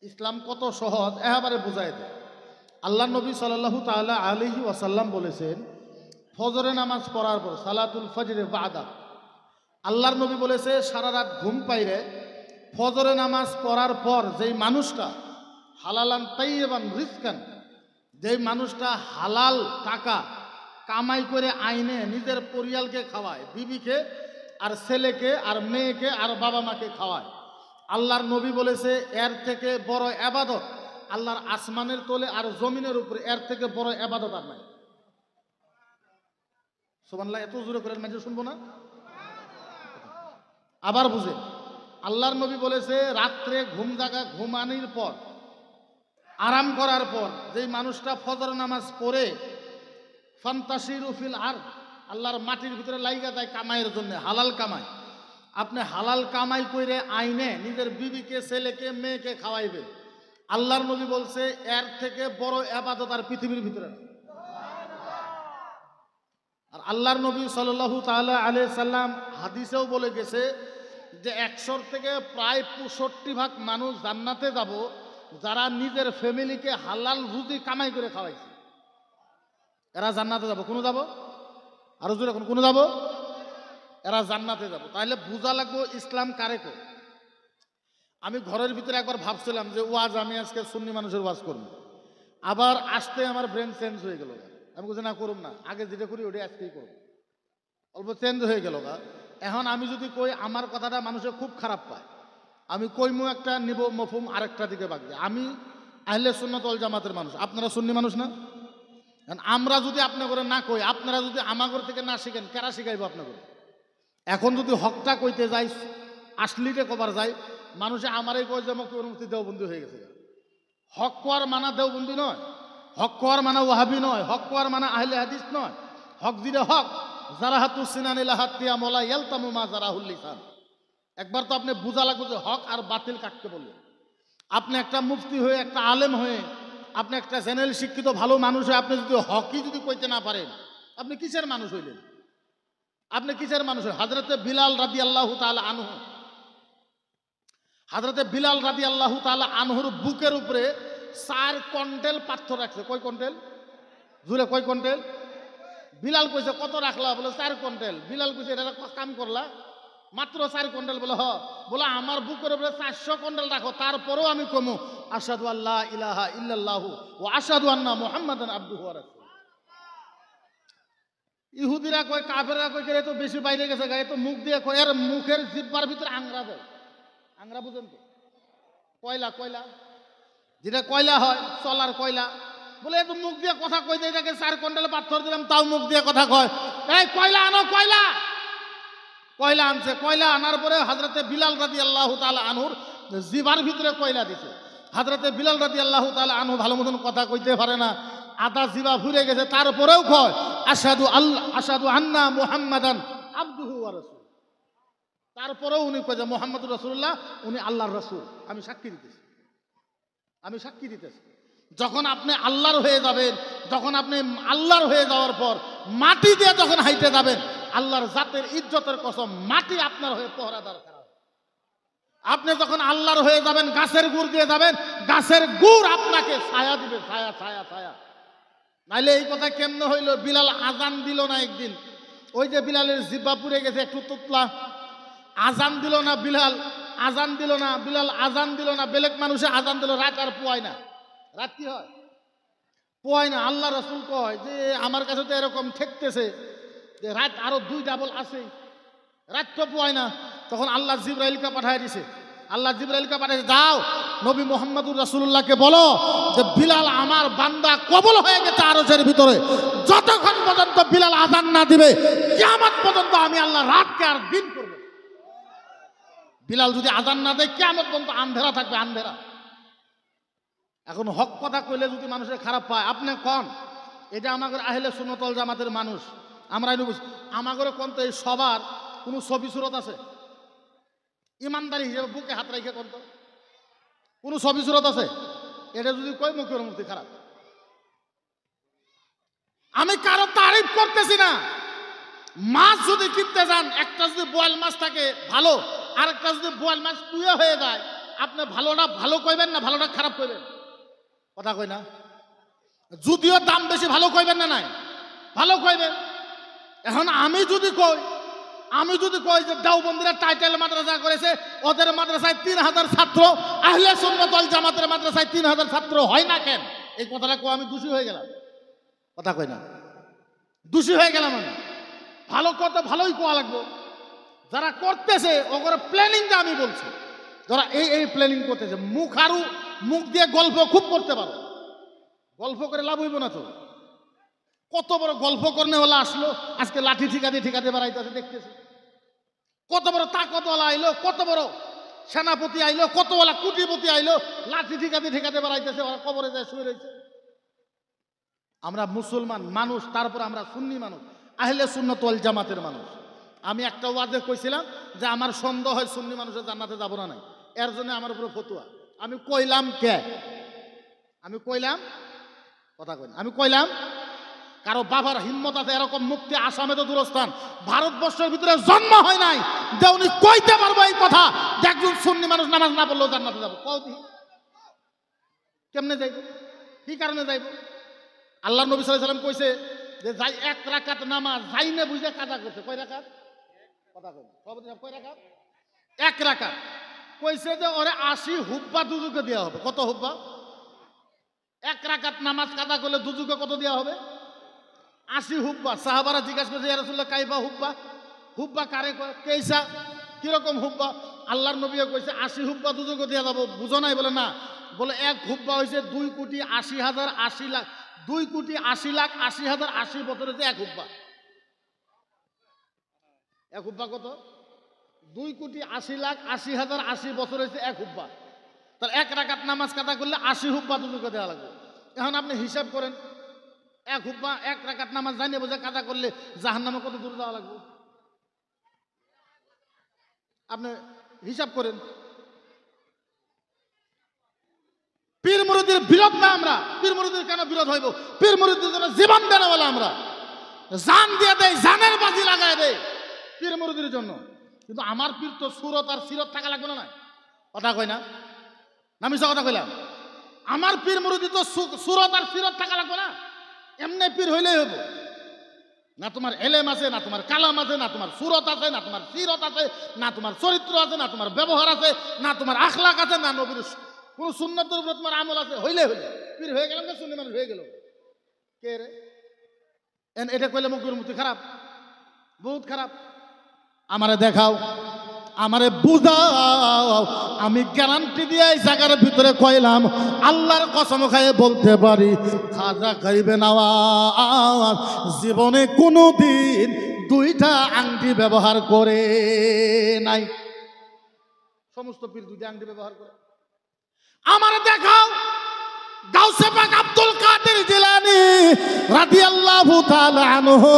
ইসলাম কত সহজ একেবারে বুঝাই দেয়। আল্লাহ নবী সাল্লাল্লাহু তাআলা আলাইহি ওয়াসাল্লাম বলেছেন, ফজরে নামাজ পড়ার পর সালাতুল ফজরে বাদা, আল্লাহর নবী বলেছে সারা রাত ঘুম পাইরে ফজরে নামাজ পড়ার পর যেই মানুষটা হালালান তাইয়্যিবান রিজকান, যেই মানুষটা হালাল টাকা কামাই করে আইনে নিজের পরিয়ালকে খাওয়ায়, বিবিকে আর ছেলেকে আর মেয়েকে আর বাবা মাকে খাওয়ায়, আল্লাহর নবী বলেছে এর থেকে বড় ইবাদত আল্লাহর আসমানের তলে আর জমিনের উপরে এর থেকে বড় ইবাদত আর নাই। সুবহানাল্লাহ। এত জোরে করেন মাঝে শুনবো না? আবার বুঝে, আল্লাহর নবী বলেছে রাত্রে ঘুমানোর পর আরাম করার পর যেই মানুষটা ফজর নামাজ পড়ে ফান্তাসিরু ফিল আরদ, আল্লাহর মাটির ভিতরে লাইগা যায় কামাইয়ের জন্য, হালাল কামাই। আপনি হালাল কামাই করে আইনে নিজের বিবিকে ছেলেকে মেয়েকে খাওয়াইবে, আল্লাহর নবী বলছে এর থেকে বড় ইবাদত আর পৃথিবীর ভিতরে নেই। আর আল্লাহর নবী সাল্লাল্লাহু তাআলা আলাইহি সাল্লাম হাদিসেও বলে গেছে যে 100 থেকে প্রায় 65% মানুষ জান্নাতে যাব যারা নিজের ফ্যামিলিকে হালাল রুজি কামাই করে খাওয়াইছে, এরা জান্নাতে যাব। কোনো যাব? আরো জোরে কোনো যাব? এরা জান্নাতে যাব। তাহলে বোঝা লাগবো ইসলাম কারে কো। আমি ঘরের ভিতরে একবার ভাবছিলাম যে ওয়াজ আমি আজকে সুন্নি মানুষের ওয়াজ করব, আবার আসতে আমার ব্রেন চেঞ্জ হয়ে গেল। আমি বলছি না করুম না, আগে যেটা করি ওটাই আজকেই করব। অল্প চেঞ্জ হয়ে গেল। এখন আমি যদি কই আমার কথাটা মানুষে খুব খারাপ পায়, আমি কইমু একটা নিব মফহুম আরেকটা দিকে বাগবে। আমি আহলে সুন্নাত ওয়াল জামাতের মানুষ, আপনারা সুন্নি মানুষ না? আমরা যদি আপনার করে না কই, আপনারা যদি আমাগর থেকে না শিখেন, কারা শিখাইব আপনার করে? এখন যদি হকটা কইতে যাই, আসলিতে কবার যাই, মানুষে আমারই কয় যে মুক্তি দেওবন্দি হয়ে গেছে। হক কোয়ার মানা দেওবন্দি নয়, হক কোয়ার মানা ওয়াহাবি নয়, হক কোয়ার মানা আহলে হাদিস নয়। হক দিলে হক, জারাহাতু সিনান ইলা হাতিয়া মোলা ইয়ালতামু মা জারাহুল লিসান। একবার তো আপনি বুঝা লাগবে যে হক আর বাতিল কাকে বলে। আপনি একটা মুফতি হয়ে, একটা আলেম হয়ে, আপনি একটা জেনারেল শিক্ষিত ভালো মানুষ হয়ে আপনি যদি হকই যদি কইতে না পারেন, আপনি কিসের মানুষ হইলেন? আপনি কিসের মানুষ? হযরতে বিলাল রাদিয়াল্লাহু তাআলা আনহু, হযরতে বিলাল রাদিয়াল্লাহু তাআলা আনহুর বুকের উপরে 4 কুইন্টাল পাথর রাখছে। কয় কুইন্টাল? জুড়ে কয় কুইন্টাল? বিলাল কইছে কত রাখলা? বলে 4 কুইন্টাল। বিলাল কইছে এটা কাম করলা মাত্র 4 কুইন্টাল? বলে হ। বলে আমার বুকের উপরে 400 কুইন্টাল রাখো, তারপরেও আমি কমু আশহাদু আল্লা ইলাহা ইল্লাল্লাহু ওয়া আশহাদু আন্না মুহাম্মাদান আবদুহু ওয়া রাসূলুহু। ইহুদিরা কয়, কাফেররা কয় এ তো বেশি বাইরে গেছে, গায়ে তো মুখ দিয়ে কয়, এর মুখের জিহ্বার ভিতরে আংরা দেয়। আংরা বুঝেন তো? কয়লা, কয়লা যেটা কয়লা হয়, চলার কয়লা। বলে এত মুখ দিয়ে কথা কই দেয়, এটাকে 4 কুইন্টাল পাথর দিলাম তাও মুখ দিয়ে কথা কয়। এই কয়লা আনো, কয়লা। কয়লা আনছে। কয়লা আনার পরে হযরতে বিলাল রাদিয়াল্লাহু তাআলা আনহুর জিহ্বার ভিতরে কয়লা দিছে। হযরতে বিলাল রাদিয়াল্লাহু তাআলা আনহু ভালো মতন কথা কইতে পারে না, আদা জিবা ফুরে গেছে, তারপরেও কয় আশহাদু আন্না মুহাম্মাদান আবদুহু ওয়া রাসূলুহু। তারপরেও উনি কয় যে মুহাম্মদুর রাসূলুল্লাহ, উনি আল্লাহর রাসূল। আমি সাক্ষী দিতেছি, আমি সাক্ষী দিতেছি। যখন আপনি আল্লাহর হয়ে যাবেন, যখন আপনি আল্লাহর হয়ে যাওয়ার পর মাটি দিয়ে যখন হাইটে যাবেন, আল্লাহর জাতের ইজ্জতের কসম মাটি আপনার হয়ে পহরাদার খারাপ। আপনি যখন আল্লাহর হয়ে যাবেন, গাছের গুড় দিয়ে যাবেন, গাছের গুড় আপনাকে ছায়া দিবে, ছায়া ছায়া ছায়া। নাইলে এই কথা কেমনে হইল? বিলাল আজান দিল না একদিন, ওই যে বিলালের জিহ্বা পুড়ে গেছে একটু তোতলা, আজান দিল না বিলাল, আজান দিল না বিলাল, আজান দিল না। বেলেগ মানুষে আজান দিল, রাত আর পোয়ায় না। রাত কি হয়? পোয়ায় না। আল্লাহ রাসূল কয় যে আমার কাছে তো এরকম ঠেকতেছে যে রাত আরো 2 ডাবল আছে, রাত তো পোয়ায় না। তখন আল্লাহ জিবরাইলকে পাঠায় দিছে। আল্লাহ জিবরাইলকে পাঠাইছে, যাও নবী মুহাম্মদুর রাসূলুল্লাহকে বলো যে বিলাল আমার বান্দা কবুল হয়ে গেছে আরশের ভিতরে। যতক্ষণ পর্যন্ত বিলাল আজান না দিবে কিয়ামত পর্যন্ত আমি আল্লাহ রাতকে আর দিন করব। বিলাল যদি আজান না দেয় কিয়ামত পর্যন্ত আন্ধেরা থাকবে, আন্ধেরা। এখন হক কথা কইলে যদি মানুষের খারাপ পায়, আপনি কোন এটা আমাদের আহলে সুন্নাত ওয়াল জামাতের মানুষ, আমরা আমাদের কোন তো এই সবার কোনো ছবি সুরত আছে? ইমানদারি হিসেবে বুকে হাত রেখে কোন তো কোনো ছবি সুরত আছে? এটা যদি কই মুখের মূর্তি খারাপ। আমি কারো তারিফ করতেছি না। মাছ যদি কিনতে যান, একটা যদি বোয়াল মাছ থাকে ভালো, আর একটা যদি বোয়াল মাছ তুয়ে হয়ে যায়, আপনি ভালোটা ভালো কইবেন না ভালোটা খারাপ কইবেন? কথা কই না? যদিও দাম বেশি ভালো কইবেন না নাই? ভালো কইবেন। এখন আমি যদি কই যে দেওবন্দিরা টাইটেল মাদ্রাসা করেছে, ওদের মাদ্রাসায় 3000 ছাত্র, আহলে সুন্নাত ওয়াল জামাতের মাদ্রাসায় 3000 ছাত্র হয় না কেন? এই কথাটা কো আমি দোষী হয়ে গেলাম? কথা কই না? দোষী হয়ে গেলাম আমি। ভালো কথা ভালোই কোয়া লাগবো। যারা করতেছে ওগুলো প্ল্যানিংটা আমি বলছি, যারা এই প্ল্যানিং করতেছে, মুখ দিয়ে গল্প খুব করতে পারো, গল্প করে লাভ হইব না তো। কত বড় গল্প করনে হলে আসলো, আজকে লাঠি ঠিকাতে বেড়াইতেছে দেখতেছে। কত বড় তাকতওয়ালা আইলো, কত বড় সেনাপতি আইলো, কত বড় কুটিপতি আইলো, লাঠি ঠিকাতে বেড়াইতেছে, ওরা কবরে যায় শুয়ে রয়েছে। আমরা মুসলমান মানুষ, তারপর আমরা সুন্নি মানুষ, আহলে সুন্নাত ওয়াল জামাতের মানুষ। আমি একটা ওয়াজে কইছিলাম যে আমার সন্দেহ হয় সুন্নি মানুষের জান্নাতে যাব না নাই, এর জন্য আমার উপরে ফতুয়া। আমি কইলাম কথা কই না, আমি কইলাম কারো বাবার হিম্মত আছে এরকম মুক্তি আসামে তো দূরস্থান, ভারতবর্ষের ভিতরে জন্ম হয় নাই যে উনি কইতে পারবো এই কথা যে একজন সুন্নি মানুষ নামাজ না পড়লেও জান্নাতে যাবো। কও কেমনে যাইব? কি কারণে যাইব? আল্লাহ নবী সাল্লাল্লাহু আলাইহি সাল্লাম কইছে যে যাই 1 রাকাত নামাজ যাই না বুঝে কাজা করছে। কয় রাকাত? কথা কই না, কয় রাকাত? 1 রাকাত। কইছে যে ওরে 80 হুব্বা দুজুকে দেওয়া হবে। কত হুব্বা? 1 রাকাত নামাজ কাজা করলে দুজুকে কত দেওয়া হবে? 80 হুব্বা। সাহাবারা জিজ্ঞাসা করছে ইয়া রাসূলুল্লাহ কাইফা হুব্বা? হুব্বা কারে কয়? কেইসা কিরকম হুব্বা? আল্লাহর নবী কইছে 80 হুব্বা দুজুকে দেওয়া যাবে। বুঝো নাই? বলে না, বলে 1 হুব্বা হইছে 2,80,000 80 লাখ, 2,80,80,000 80 বছর হচ্ছে 1 হুব্বা। 1 হুব্বা কত? 2,80,80,000 80 বছর হচ্ছে 1 হুব্বা। তাহলে 1 রাকাত নামাজ কাদা করলে 80 হুব্বা দুজুকে দেওয়া লাগবে। এখন আপনি হিসাব করেন, 1 হুব্বা 1 রাকাত নামাজ জানিয়ে বোঝা কাদা করলে জাহান্নামে কত দূর যাওয়া লাগবে? আপনি হিসাব করেন। পীর মুরিদের বিরোধ না আমরা। পীর মুরিদের কেন বিরোধ হইব? পীর মুরিদের জন্য জীবন দেওয়ালা আমরা, জান দিয়ে দেয়, জানের বাজি লাগায় দেয় পীর মুরিদের জন্য। কিন্তু আমার পীর তো সুরত আর সিরত থাকা লাগবে না। কথা কই না? আমি কথা কইলাম, আমার পীর মুরিদি তো সুরত আর সিরত থাকা লাগবে না। এমনি পীর হইলেই হইব না? তোমার এলেম আছে না, তোমার কালাম আছে না, তোমার সুরত আছে না, তোমার সিরত আছে না, তোমার চরিত্র আছে না, তোমার ব্যবহার আছে না, তোমার আখলাক আছে না, নবীর কোন সুন্নতের উপরে তোমার আমল আছে, হইলে পীর হয়ে গেলাম, সুন্নি মানুষ হয়ে গেল। কে রে এটা কইলে মুখের মুক্তি খারাপ, বহুত খারাপ। আমারে দেখাও, আমারে বুঝাও, আমি গ্যারান্টি দিয়ে এই জায়গার ভিতরে কইলাম, আল্লাহর কসম খাইয়ে বলতে পারি, খাজা গরিবে নওয়াজ জীবনে কোনোদিন 2টা আংটি ব্যবহার করে নাই। সমস্ত পীর 2টা আংটি ব্যবহার করে। আমারে দেখাও গাউসে পাক আব্দুল কাদের জিলানী রাদিয়াল্লাহু তাআলা আনহু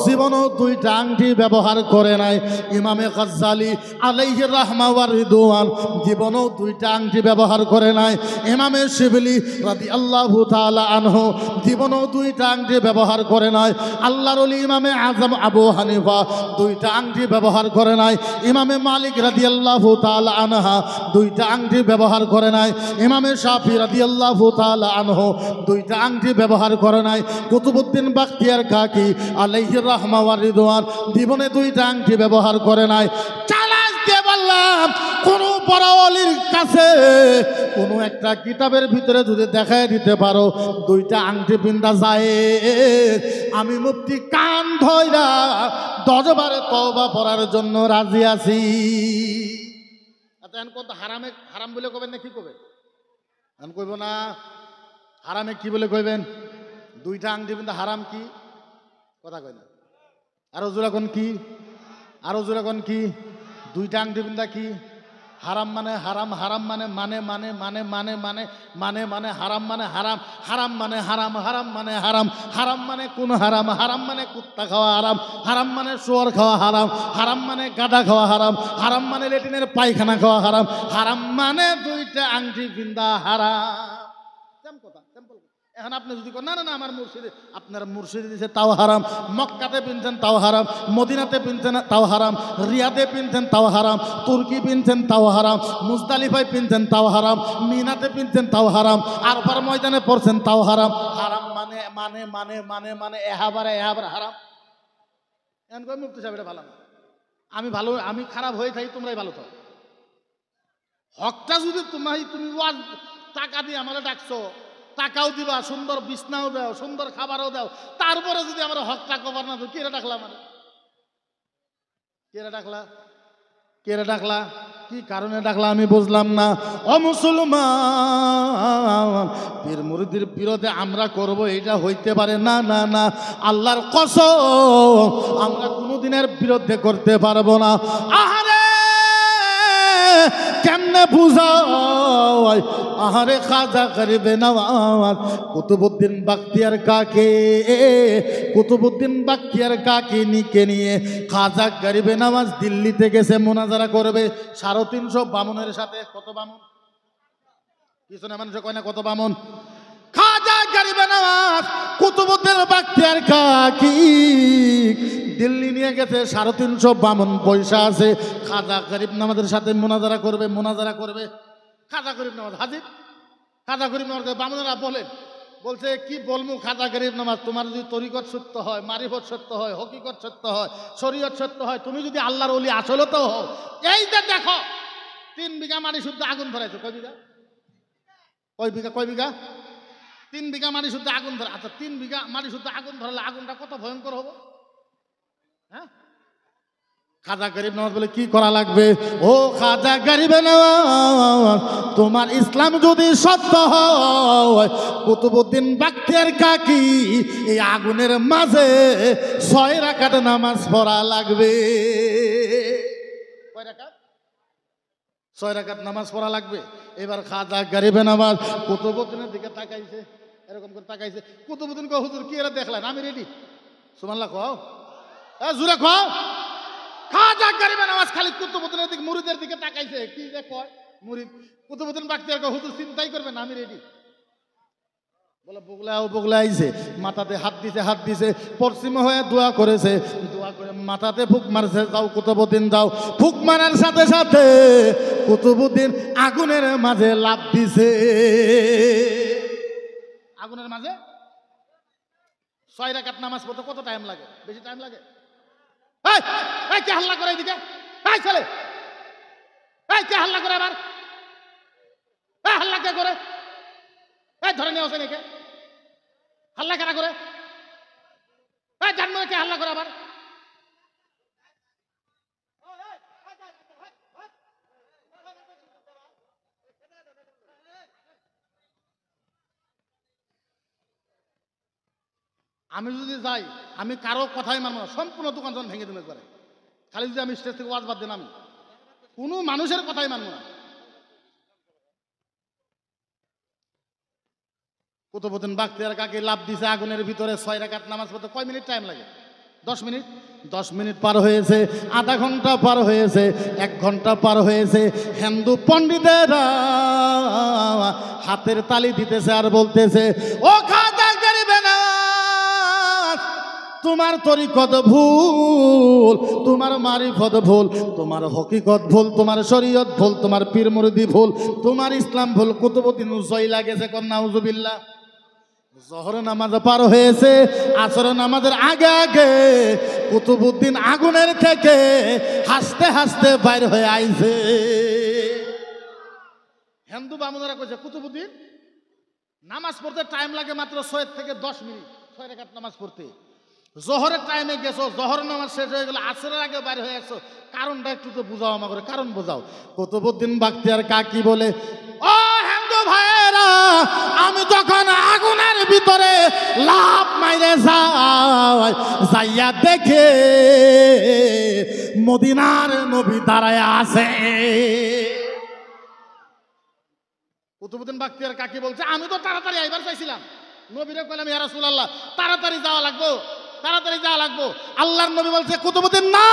জীবনও 2টা আংটি ব্যবহার করে নাই। ইমামে গাজ্জালী আলাইহি রাহমা ওয়া রিদওয়ান জীবনও 2টা আংটি ব্যবহার করে নাই। ইমামে শিবলি রাদিয়াল্লাহু তাআলা আনহু জীবনও 2টা আংটি ব্যবহার করে নাই। আল্লাহর ওলি ইমামে আযম আবু হানিফা 2টা আংটি ব্যবহার করে নাই। ইমামে মালিক রাদিয়াল্লাহু তাআলা আনহা 2টা আংটি ব্যবহার করে নাই। ইমামে শাফি রাদিয়াল্লাহু তাআলা আনহু 2টা আংটি ব্যবহার করে নাই। কুতুবউদ্দিন বাখতিয়ার কাকি আলাইহি রাহমা ওয়া রিদওয়ান জীবনে 2টা আংটি ব্যবহার করে নাই। চ্যালেঞ্জ দিয়ে বললাম, কোন বড় ওলির কাছে কোন একটা কিতাবের ভিতরে যদি দেখায় দিতে পারো 2টা আংটি পিন্দা যায়, আমি মুফতি কান ধইরা 10 বারে তওবা পড়ার জন্য রাজি আছি। এখন কত হারামে হারাম বলে কবেন না কি কবেন? আমি কইব না, হারামে কি বলে কইবেন? 2টা আংটি পিন্দা হারাম কি? কথা কই না। আরো জোরে কোন কি? আরো জোরে কোন কি? 2টা আংটি পিন্দা কি? হারাম মানে হারাম, হারাম মানে মানে মানে মানে মানে মানে মানে মানে হারাম মানে হারাম, হারাম মানে হারাম, হারাম মানে হারাম, হারাম মানে কোন হারাম? হারাম মানে কুত্তা খাওয়া হারাম, হারাম মানে শুয়োর খাওয়া হারাম, হারাম মানে গাধা খাওয়া হারাম, হারাম মানে লেট্রিনের পায়খানা খাওয়া হারাম, হারাম মানে 2টা আংটি পিন্দা হারাম। কথা সিম্পল। এখন আপনি যদি না না না আমার মুর্শিদে, আপনার মুর্শিদে দিছে তাও হারাম, মক্কাতে পিনছেন তাও হারাম, মদিনাতে পিনছেন তাও হারাম, রিয়াদে পিনছেন তাও হারাম, তুর্কি পিনছেন তাও হারাম, মুজদালিফায় পিনছেন তাও হারাম, মিনাতে পিনছেন তাও হারাম, আরফার ময়দানে পড়ছেন তাও হারাম। হারাম মানে মানে মানে মানে মানে এহাবারে হারাম। এখন কই মুফতি সাহেব এটা ভালো না, আমি ভালো, আমি খারাপ হয়ে থাকি, তোমরাই ভালো থাকো। হকটা যদি তুমি টাকা দিয়ে আমার ডাকছো, টাকাও দিবা, সুন্দর বিছনাও দাও, সুন্দর খাবারও দাও, তারপরে যদি আমার হকটা কভার না, কে ডাকলা আমার, কে ডাকলা, কে ডাকলা, কি কারণে ডাকলা আমি বুঝলাম না। ও মুসলমান, পীর মুরিদের বিরোধে আমরা করব এটা হইতে পারে না, না না, আল্লাহর কসম আমরা কোনোদিনের বিরুদ্ধে করতে পারবো না। আহারে কেমনে বুঝাও, আহারে খাজা গরিবে নওয়াজ কুতুবউদ্দিন বখতিয়ার কাকে, কুতুবউদ্দিন বখতিয়ার কাকে নিয়ে খাজা গরিবে নওয়াজ দিল্লিতে গেছে মোনাজারা করবে 350 বামুনের সাথে। কত বামুন? পিছনে মানুষ কয় না কত বামুন? খাজা গরিবে নওয়াজ কুতুবউদ্দিন বখতিয়ার কাকি দিল্লি নিয়ে গেছে, 350 বামুন পয়সা আছে, খাজা গরিব নওয়াজের সাথে মোনাজারা করবে, মোনাজারা করবে। খাজা গরিব নওয়াজ হাজির, খাজা গরিব নওয়াজ বামুনেরা বলেন, বলছে কি বলবো খাজা গরিব নওয়াজ, তোমার যদি তরিকত সত্য হয়, মারিফত সত্য হয়, হকিকত সত্য হয়, শরীয়ত সত্য হয়, তুমি যদি আল্লাহর ওলি আসলে তো হও, এই যে দেখো 3 বিঘা মাটি শুদ্ধ আগুন ধরাইছো। কয় বিঘা? কয় বিঘা? কয় বিঘা? 3 বিঘা মাটি শুদ্ধ আগুন ধরা। আচ্ছা 3 বিঘা মাটি শুদ্ধ আগুন ধরালে আগুনটা কত ভয়ঙ্কর হবো? হ্যাঁ, খাজা গরিব নওয়াজ বলে কি করা লাগবে? ও খাজা গরিব নওয়াজ, তোমার ইসলাম যদি সত্য হয়, কুতুবউদ্দিন বখতিয়ার কাকি এই আগুনের মাঝে 6 রাকাত নামাজ পড়া লাগবে। কয় রাকাত? 6 রাকাত নামাজ পড়া লাগবে। এবার খাজা গরিব নওয়াজ কুতুবউদ্দিনের দিকে তাকাইছে, এরকম করে তাকাইছে। কুতুবউদ্দিন কয় হুজুর কি এরা দেখলেন, আমি রেডি। সুবহানাল্লাহ কও, জোরে কও। খাজা গরিবে নওয়াজ খালি কুতুবউদ্দিনের দিকে, মুরিদের দিকে তাকাইছে। কি যে কয় মুরিদ, কুতুবউদ্দিন বখতিয়ার কয় হুজুর চিন্তাই করবেন আমি রেডি। বলে বগলাও বগলা আইছে, মাথাতে হাত দিছে, হাত দিছে, পশ্চিম হয়ে দোয়া করেছে, দোয়া করে মাথাতে ফুক মারছে। যাও কুতুবউদ্দিন যাও। ফুক মারার সাথে সাথে কুতুবউদ্দিন আগুনের মাঝে লাফ দিছে। আগুনের মাঝে 6 রাকাত নামাজ পড়তে কত টাইম লাগে? বেশি টাইম লাগে? কে হাল্লা করে এদিকে? ছেলে কে হাল্লা করে আবার? হাল্লা কে করে? ধরে নিয়ে আসেন একে, হাল্লা কেনা করে? জানমনে কে হাল্লা করে আবার? আমি যদি যাই, আমি কারো কথাই মানবো না, সম্পূর্ণ দোকান যখন ভেঙে দেবো একবারে। খালি যদি আমি স্টেজ থেকে ওয়াজ বাদ দিন, আমি কোনো মানুষের কথাই মানবো না। কুতুবউদ্দিন বখতিয়ার কাকি লাফ দিছে আগুনের ভিতরে। 6 রাকাত নামাজ পড়তে কয় মিনিট টাইম লাগে? 10 মিনিট। 10 মিনিট পার হয়েছে, আধা ঘন্টা পার হয়েছে, 1 ঘন্টা পার হয়েছে। হিন্দু পণ্ডিতেরা হাতের তালি দিতেছে আর বলতেছে, ও খাজা গরিবে নওয়াজ, তোমার তরিকত ভুল, তোমার মারিফত ভুল, তোমার হকিকত ভুল, তোমার শরীয়ত ভুল, তোমার পীর মুরিদি ভুল, তোমার ইসলাম ভুল। কুতুবউদ্দিন জয়লা গেছে, কর নাউজুবিল্লাহ। জোহর নামাজ পার হয়েছে, আসর নামাজের আগে আগে কুতুবউদ্দিন আগুনের থেকে হাসতে হাসতে বাইর হয়ে আইছে। হিন্দু বামুনেরা কইছে কুতুবউদ্দিন নামাজ পড়তে টাইম লাগে মাত্র 6 থেকে 10 মিনিট, 6 রাকাত নামাজ পড়তে। জোহরের টাইমে গেছো, জোহর নামাজ শেষ হয়ে গেল, আসরের আগে বাইর হয়ে আসছো, কারণটা একটু তো বুঝাও আমাকে, কারণ বোঝাও। কুতুবউদ্দিন বখতিয়ার কাকি বলে, ও হিন্দু ভাইয়েরা, আমি যখন আগুনের ভিতরে লাফ মাইরে যাই, যাইয়া দেখে মদিনার নবী দাঁড়ায় আছে। কুতুবউদ্দিন বখতিয়ার কাকি বলছে, আমি তো তাড়াতাড়ি আইবার চাইছিলাম, নবীরে কইলাম ইয়া রাসূলুল্লাহ তাড়াতাড়ি যাওয়া লাগবো, তাড়াতাড়ি যাওয়া লাগবো। আল্লাহর নবী বলছে কুতুবউদ্দিন না,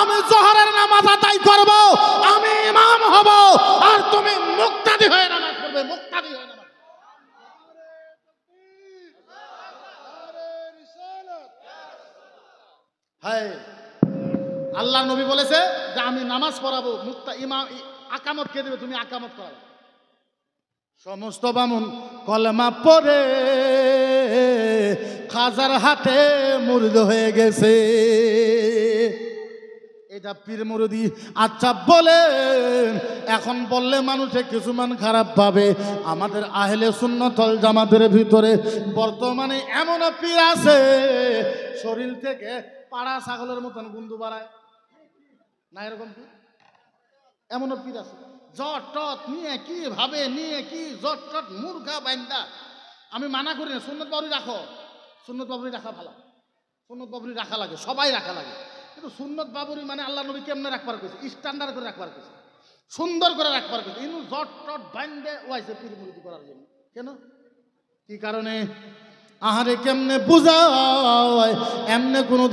আমি জোহরের নামাজ আদায় করব, আমি ইমাম হব, আর তুমি মুক্তাদি হয়ে নামাজ পড়বে, মুক্তাদি হয়ে নামাজ। এই আল্লাহ নবী বলেছে যে আমি নামাজ পড়াবো, মুক্তা ইমাম আকামত কে দেবে? তুমি আকামত করাবে। সমস্ত বামুন কলমা পড়ে খাজার হাতে মুর্দ হয়ে গেছে। এটা পীর মুরিদি। আচ্ছা বলেন, এখন বললে মানুষে কিছুমান খারাপ পাবে। আমাদের আহলে সুন্নাত ওয়াল জামাতের ভিতরে বর্তমানে এমন পীর আছে শরীর থেকে পাড়া ছাগলের মতন গুন্দু বাড়ায় না, এরকম কি? এমন পীর আছে জট টট নিয়ে কি ভাবে, নিয়ে কি জট টট মুরগা বাইন্দা। আমি মানা করি না, সুন্নত বাবরি রাখো, সুন্নত বাবরি রাখা ভালো, সুন্নত বাবরি রাখা লাগে, সবাই রাখা লাগে। কিন্তু সুন্নত বাবরি মানে আল্লাহ নবী কেমনে রাখবার কইছে? স্ট্যান্ডার্ড করে রাখবার কইছে, সুন্দর করে রাখবার কইছে। ইনু জট টট বাইন্দে ওয়াইছে পীর মুরিদি করার জন্য। কেন? কি কারণে? আহারে কেমনে বুঝায়? এমনে কোনো